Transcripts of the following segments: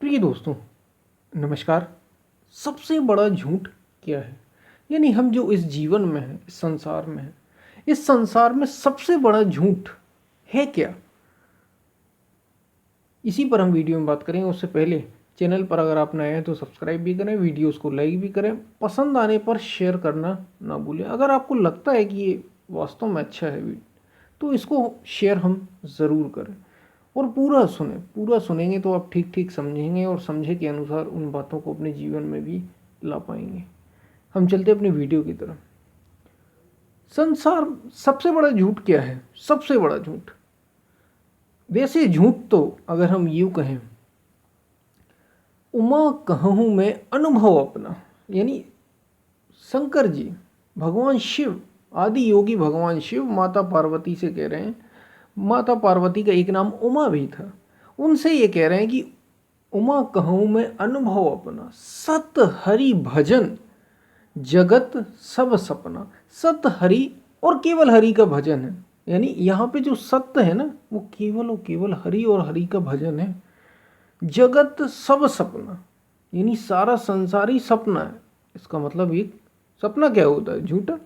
प्रिय दोस्तों, नमस्कार। सबसे बड़ा झूठ क्या है? यानी हम जो इस जीवन में हैं, इस संसार में हैं, इस संसार में सबसे बड़ा झूठ है क्या? इसी पर हम वीडियो में बात करेंगे। उससे पहले चैनल पर अगर आप नए हैं तो सब्सक्राइब भी करें, वीडियोस को लाइक भी करें, पसंद आने पर शेयर करना ना भूलें। अगर आपको लगता है कि ये वास्तव में अच्छा है तो इसको शेयर हम ज़रूर करें और पूरा सुने। पूरा सुनेंगे तो आप ठीक ठीक समझेंगे और समझे के अनुसार उन बातों को अपने जीवन में भी ला पाएंगे। हम चलते अपने वीडियो की तरफ। संसार सबसे बड़ा झूठ क्या है? सबसे बड़ा झूठ, वैसे झूठ तो अगर हम यूं कहें, उमा कहूँ मैं अनुभव अपना, यानी शंकर जी, भगवान शिव, आदि योगी भगवान शिव माता पार्वती से कह रहे हैं। माता पार्वती का एक नाम उमा भी था। उनसे ये कह रहे हैं कि उमा कहूँ मैं अनुभव अपना, सत हरि भजन जगत सब सपना। सत हरि और केवल हरि का भजन है। यानी यहाँ पे जो सत्य है ना, वो केवल और केवल हरि और हरि का भजन है। जगत सब सपना, यानी सारा संसार ही सपना है। इसका मतलब एक सपना क्या होता है? झूठा,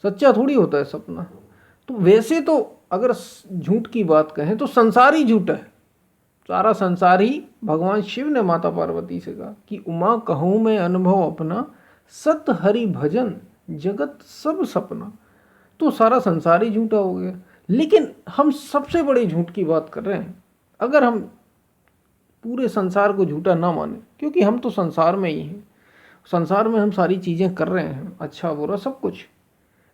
सच्चा थोड़ी होता है सपना। तो वैसे तो अगर झूठ की बात कहें तो संसार ही झूठा है। सारा संसार ही, भगवान शिव ने माता पार्वती से कहा कि उमा कहूँ मैं अनुभव अपना, सत हरि भजन जगत सब सपना। तो सारा संसार ही झूठा हो गया। लेकिन हम सबसे बड़े झूठ की बात कर रहे हैं। अगर हम पूरे संसार को झूठा ना माने, क्योंकि हम तो संसार में ही हैं, संसार में हम सारी चीज़ें कर रहे हैं, अच्छा बुरा सब कुछ,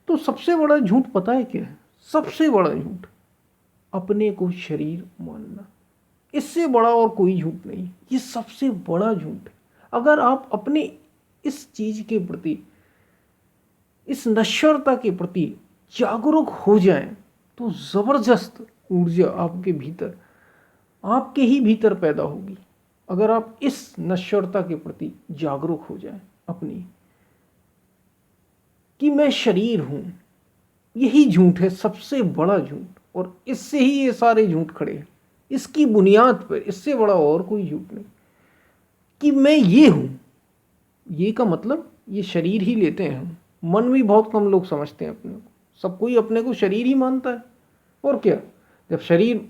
तो सबसे बड़ा झूठ पता है क्या है? सबसे बड़ा झूठ अपने को शरीर मानना। इससे बड़ा और कोई झूठ नहीं। ये सबसे बड़ा झूठ है। अगर आप अपने इस चीज के प्रति, इस नश्वरता के प्रति जागरूक हो जाएं तो जबरदस्त ऊर्जा आपके भीतर, आपके ही भीतर पैदा होगी। अगर आप इस नश्वरता के प्रति जागरूक हो जाएं अपनी, कि मैं शरीर हूं, यही झूठ है, सबसे बड़ा झूठ। और इससे ही ये सारे झूठ खड़े हैं, इसकी बुनियाद पर। इससे बड़ा और कोई झूठ नहीं कि मैं ये हूं। ये का मतलब ये शरीर ही लेते हैं हम। मन भी बहुत कम लोग समझते हैं अपने को। सब कोई अपने को शरीर ही मानता है। और क्या, जब शरीर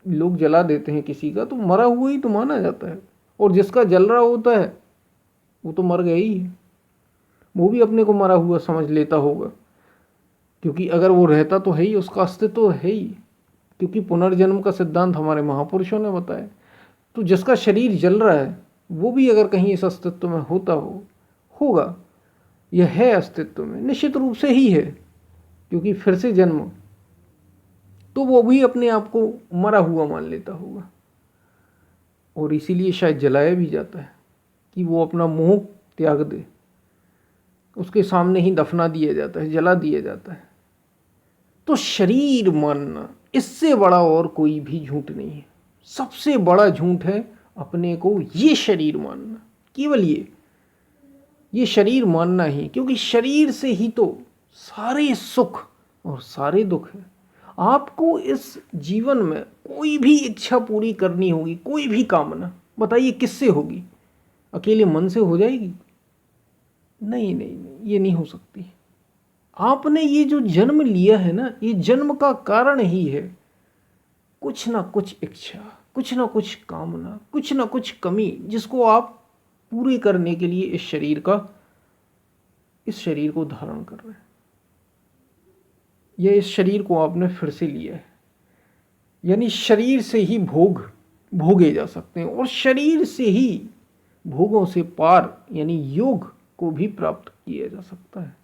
लोग जला देते हैं किसी का तो मरा हुआ ही तो माना जाता है। और जिसका जल रहा होता है वो तो मर गया ही है, वो भी अपने को मरा हुआ समझ लेता होगा। क्योंकि अगर वो रहता तो है ही, उसका अस्तित्व तो है ही। क्योंकि पुनर्जन्म का सिद्धांत हमारे महापुरुषों ने बताया। तो जिसका शरीर जल रहा है वो भी अगर कहीं इस अस्तित्व में होगा, यह है अस्तित्व में, निश्चित रूप से ही है। क्योंकि फिर से जन्म, तो वो भी अपने आप को मरा हुआ मान लेता होगा। और इसीलिए शायद जलाया भी जाता है कि वो अपना मोह त्याग दे। उसके सामने ही दफना दिया जाता है, जला दिया जाता है। तो शरीर मानना, इससे बड़ा और कोई भी झूठ नहीं है। सबसे बड़ा झूठ है अपने को ये शरीर मानना। केवल ये शरीर मानना ही, क्योंकि शरीर से ही तो सारे सुख और सारे दुख है। आपको इस जीवन में कोई भी इच्छा पूरी करनी होगी, कोई भी कामना, बताइए किससे होगी? अकेले मन से हो जाएगी? नहीं नहीं नहीं, ये नहीं हो सकती। आपने ये जो जन्म लिया है ना, ये जन्म का कारण ही है कुछ ना कुछ इच्छा, कुछ ना कुछ कामना, कुछ ना कुछ कमी, जिसको आप पूरी करने के लिए इस शरीर को धारण कर रहे हैं। यह इस शरीर को आपने फिर से लिया है। यानी शरीर से ही भोगे जा सकते हैं और शरीर से ही भोगों से पार, यानी योग को भी प्राप्त किया जा सकता है।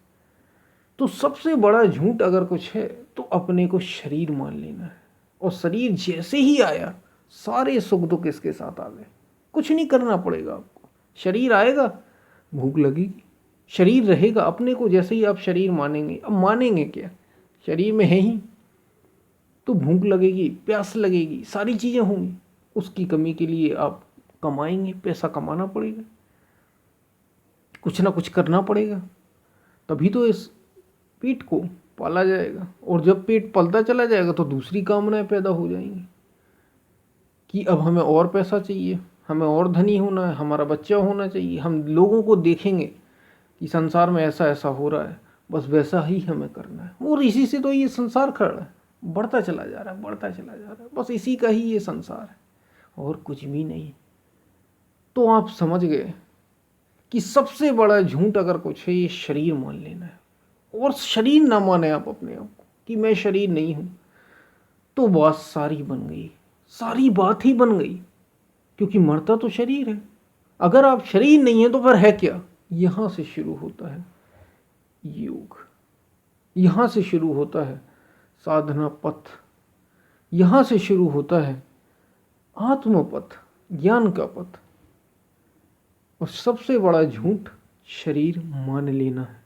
तो सबसे बड़ा झूठ अगर कुछ है तो अपने को शरीर मान लेना है। और शरीर जैसे ही आया, सारे सुख दुख इसके साथ आ गए। कुछ नहीं करना पड़ेगा आपको। शरीर आएगा, भूख लगेगी, शरीर रहेगा। अपने को जैसे ही आप शरीर मानेंगे, अब मानेंगे क्या, शरीर में है ही, तो भूख लगेगी, प्यास लगेगी, सारी चीज़ें होंगी। उसकी कमी के लिए आप कमाएंगे, पैसा कमाना पड़ेगा, कुछ ना कुछ करना पड़ेगा, तभी तो इस पेट को पाला जाएगा। और जब पेट पलता चला जाएगा तो दूसरी कामनाएं पैदा हो जाएंगी कि अब हमें और पैसा चाहिए, हमें और धनी होना है, हमारा बच्चा होना चाहिए, हम लोगों को देखेंगे कि संसार में ऐसा ऐसा हो रहा है, बस वैसा ही हमें करना है। और इसी से तो ये संसार खड़ा है, बढ़ता चला जा रहा है, बढ़ता चला जा रहा है, बस इसी का ही ये संसार है और कुछ भी नहीं। तो आप समझ गए कि सबसे बड़ा झूठ अगर कुछ है, ये शरीर मान लेना है। और शरीर ना माने आप अपने आप को कि मैं शरीर नहीं हूं, तो बात सारी बन गई, सारी बात ही बन गई, क्योंकि मरता तो शरीर है। अगर आप शरीर नहीं है तो फिर है क्या? यहां से शुरू होता है योग, यहां से शुरू होता है साधना पथ, यहां से शुरू होता है आत्मपथ, ज्ञान का पथ। और सबसे बड़ा झूठ शरीर मान लेना है,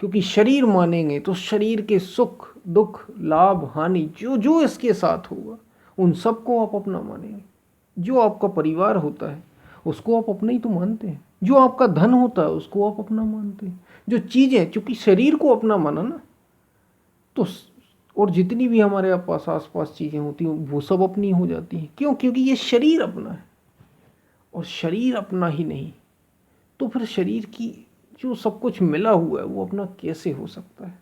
क्योंकि शरीर मानेंगे तो शरीर के सुख दुख लाभ हानि जो जो इसके साथ होगा उन सबको आप अपना मानेंगे। जो आपका परिवार होता है उसको आप अपना ही तो मानते हैं, जो आपका धन होता है उसको आप अपना मानते हैं, जो चीज़ें, चूंकि शरीर को अपना माना ना, तो और जितनी भी हमारे पास आसपास चीज़ें होती हैं वो सब अपनी हो जाती हैं। क्यों? क्योंकि ये शरीर अपना है। और शरीर अपना ही नहीं तो फिर शरीर की जो सब कुछ मिला हुआ है वो अपना कैसे हो सकता है?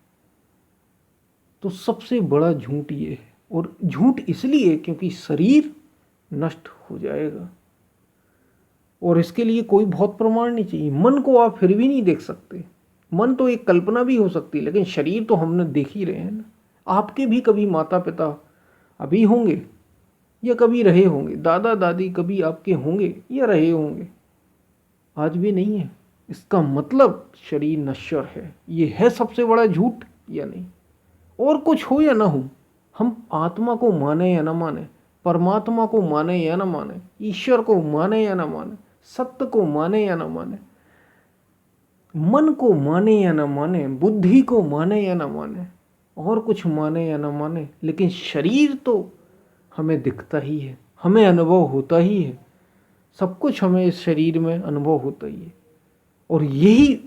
तो सबसे बड़ा झूठ ये है। और झूठ इसलिए क्योंकि शरीर नष्ट हो जाएगा और इसके लिए कोई बहुत प्रमाण नहीं चाहिए। मन को आप फिर भी नहीं देख सकते, मन तो एक कल्पना भी हो सकती है, लेकिन शरीर तो हमने देख ही रहे हैं ना। आपके भी कभी माता पिता अभी होंगे या कभी रहे होंगे, दादा दादी कभी आपके होंगे या रहे होंगे, आज भी नहीं है। इसका मतलब शरीर नश्वर है। ये है सबसे बड़ा झूठ या नहीं? और कुछ हो या ना हो, हम आत्मा को माने या ना माने, परमात्मा को माने या ना माने, ईश्वर को माने या ना माने, सत्य को माने या ना माने, मन को माने या ना माने, बुद्धि को माने या ना माने, और कुछ माने या ना माने, लेकिन शरीर तो हमें दिखता ही है, हमें अनुभव होता ही है। सब कुछ हमें इस शरीर में अनुभव होता ही है। और यही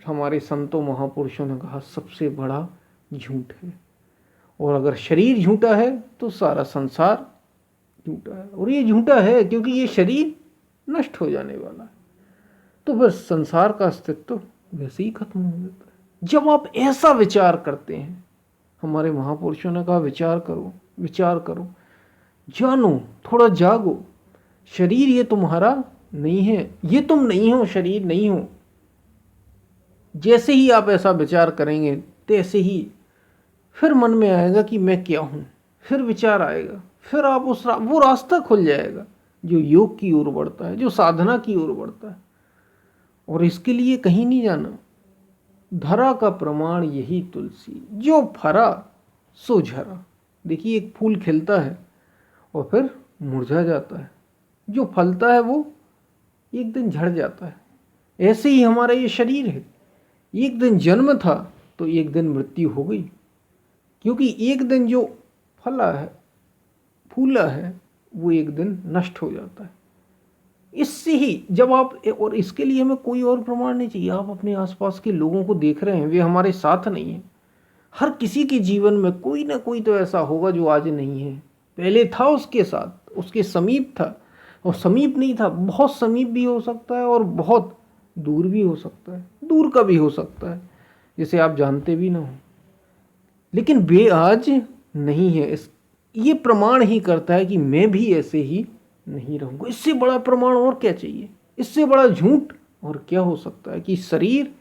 हमारे संतों महापुरुषों ने कहा सबसे बड़ा झूठ है। और अगर शरीर झूठा है तो सारा संसार झूठा है। और ये झूठा है क्योंकि ये शरीर नष्ट हो जाने वाला है, तो बस संसार का अस्तित्व वैसे ही खत्म हो जाता है। जब आप ऐसा विचार करते हैं, हमारे महापुरुषों ने कहा विचार करो, विचार करो, जानो, थोड़ा जागो। शरीर ये तुम्हारा नहीं है, ये तुम नहीं हो, शरीर नहीं हो। जैसे ही आप ऐसा विचार करेंगे तैसे ही फिर मन में आएगा कि मैं क्या हूँ, फिर विचार आएगा, फिर आप वो रास्ता खुल जाएगा जो योग की ओर बढ़ता है, जो साधना की ओर बढ़ता है। और इसके लिए कहीं नहीं जाना, धरा का प्रमाण यही तुलसी, जो फरा सो झरा। देखिए एक फूल खिलता है और फिर मुरझा जाता है, जो फलता है वो एक दिन झड़ जाता है। ऐसे ही हमारा ये शरीर है, एक दिन जन्म था तो एक दिन मृत्यु हो गई, क्योंकि एक दिन जो फला है, फूला है, वो एक दिन नष्ट हो जाता है। इससे ही जब आप, और इसके लिए हमें कोई और प्रमाण नहीं चाहिए। आप अपने आसपास के लोगों को देख रहे हैं, वे हमारे साथ नहीं हैं। हर किसी के जीवन में कोई ना कोई तो ऐसा होगा जो आज नहीं है, पहले था उसके साथ, उसके समीप था, और समीप नहीं था, बहुत समीप भी हो सकता है और बहुत दूर भी हो सकता है, दूर का भी हो सकता है जिसे आप जानते भी ना हो, लेकिन वे आज नहीं है। ये प्रमाण ही करता है कि मैं भी ऐसे ही नहीं रहूंगा। इससे बड़ा प्रमाण और क्या चाहिए? इससे बड़ा झूठ और क्या हो सकता है कि शरीर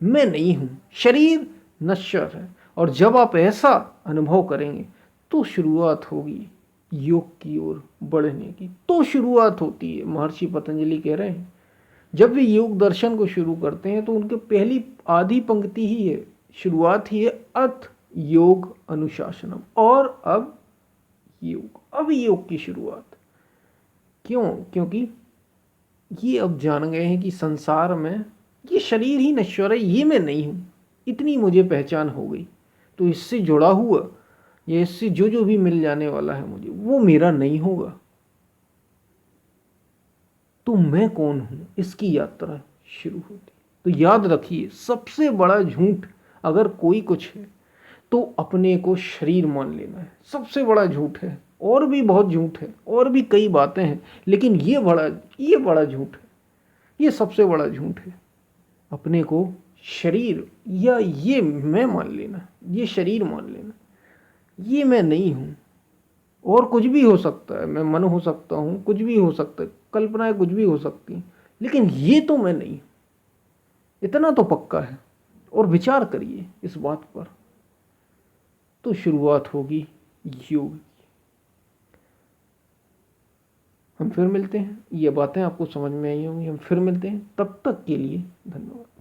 मैं नहीं हूं, शरीर नश्वर है। और जब आप ऐसा अनुभव करेंगे तो शुरुआत होगी योग की ओर बढ़ने की। तो शुरुआत होती है, महर्षि पतंजलि कह रहे हैं, जब वे योग दर्शन को शुरू करते हैं तो उनके पहली आधी पंक्ति ही है, शुरुआत ही है, अथ योग अनुशासनम, और अब योग, अब योग की शुरुआत। क्यों? क्योंकि ये अब जान गए हैं कि संसार में ये शरीर ही नश्वर है, ये मैं नहीं हूँ, इतनी मुझे पहचान हो गई। तो इससे जुड़ा हुआ या इससे जो जो भी मिल जाने वाला है मुझे, वो मेरा नहीं होगा। तो मैं कौन हूँ, इसकी यात्रा शुरू होती। तो याद रखिए, सबसे बड़ा झूठ अगर कोई कुछ है तो अपने को शरीर मान लेना है, सबसे बड़ा झूठ है। और भी बहुत झूठ है, और भी कई बातें हैं, लेकिन ये बड़ा झूठ है, ये सबसे बड़ा झूठ है। अपने को शरीर या ये मैं मान लेना, ये शरीर मान लेना, ये मैं नहीं हूँ। और कुछ भी हो सकता है, मैं मन हो सकता हूँ, कुछ भी हो सकता है, कल्पनाएं कुछ भी हो सकती हैं, लेकिन ये तो मैं नहीं। इतना तो पक्का है। और विचार करिए इस बात पर, तो शुरुआत होगी योग की। हम फिर मिलते हैं, ये बातें आपको समझ में आई होंगी। हम फिर मिलते हैं, तब तक के लिए धन्यवाद।